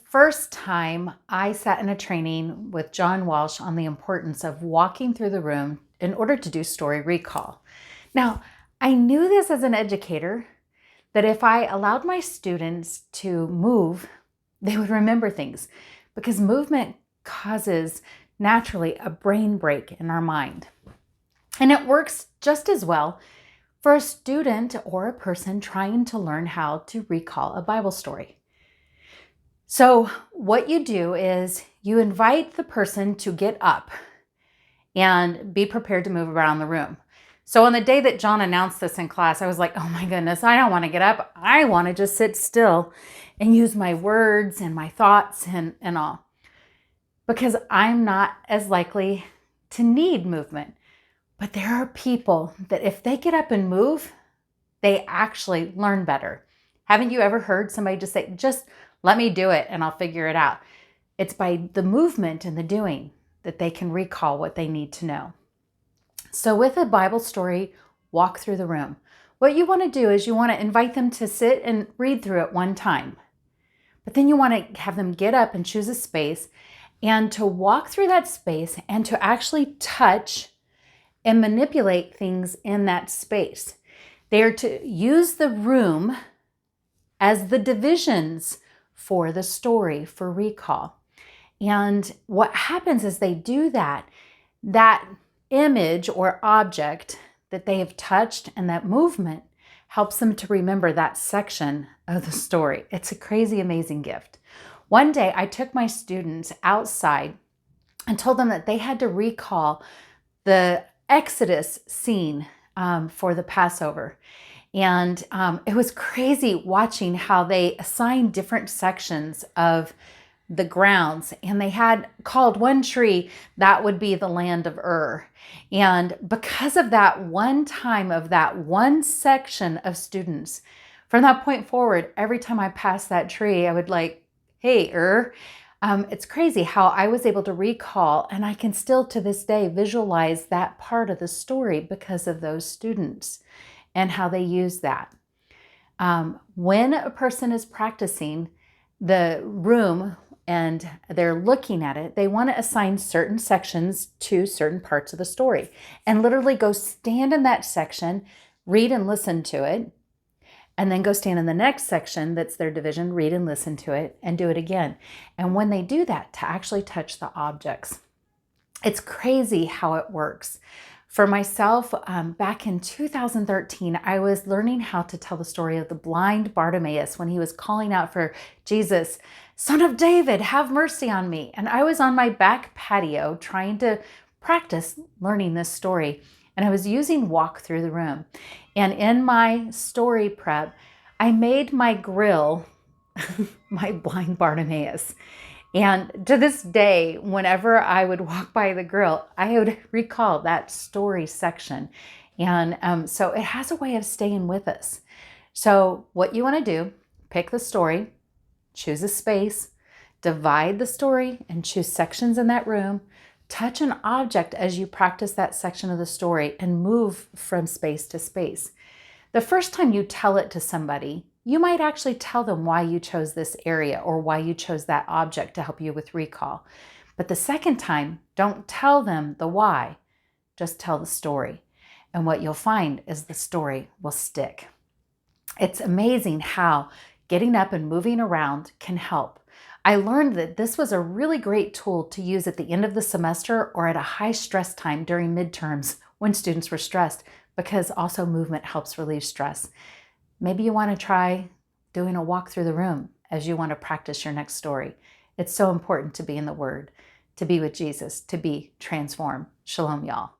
first time I sat in a training with John Walsh on the importance of walking through the room in order to do story recall. Now, I knew this as an educator, that if I allowed my students to move, they would remember things, because movement causes naturally a brain break in our mind. And it works just as well for a student or a person trying to learn how to recall a Bible story. So what you do is you invite the person to get up and be prepared to move around the room. So on the day that John announced this in class, I was like, oh my goodness, I don't want to get up. I want to just sit still and use my words and my thoughts and all, because I'm not as likely to need movement. But there are people that if they get up and move, they actually learn better. Haven't you ever heard somebody just say, just let me do it and I'll figure it out? It's by the movement and the doing that they can recall what they need to know. So with a Bible story, walk through the room. What you want to do is you want to invite them to sit and read through it one time. But then you want to have them get up and choose a space and to walk through that space and to actually touch and manipulate things in that space. They are to use the room as the divisions for the story, for recall. And what happens is they do that image or object that they have touched and that movement helps them to remember that section of the story. It's a crazy, amazing gift. One day I took my students outside and told them that they had to recall the Exodus scene for the Passover. And it was crazy watching how they assigned different sections of the grounds, and they had called one tree, that would be the land of Ur. And because of that one time of that one section of students, from that point forward, every time I passed that tree, I would like, hey, Ur. It's crazy how I was able to recall, and I can still to this day visualize that part of the story because of those students and how they use that. When a person is practicing the room and they're looking at it, they want to assign certain sections to certain parts of the story and literally go stand in that section, read and listen to it, and then go stand in the next section that's their division, read and listen to it, and do it again. And when they do that, to actually touch the objects. It's crazy how it works. For myself, back in 2013, I was learning how to tell the story of the blind Bartimaeus when he was calling out for Jesus, Son of David, have mercy on me. And I was on my back patio trying to practice learning this story. And I was using walk through the room. And in my story prep, I made my grill my blind Bartimaeus. And to this day, whenever I would walk by the grill, I would recall that story section. And so it has a way of staying with us. So what you want to do, pick the story, choose a space, divide the story and choose sections in that room, touch an object as you practice that section of the story and move from space to space. The first time you tell it to somebody, you might actually tell them why you chose this area or why you chose that object to help you with recall. But the second time, don't tell them the why, just tell the story. And what you'll find is the story will stick. It's amazing how getting up and moving around can help. I learned that this was a really great tool to use at the end of the semester or at a high stress time during midterms when students were stressed, because also movement helps relieve stress. Maybe you want to try doing a walk through the room as you want to practice your next story. It's so important to be in the Word, to be with Jesus, to be transformed. Shalom, y'all.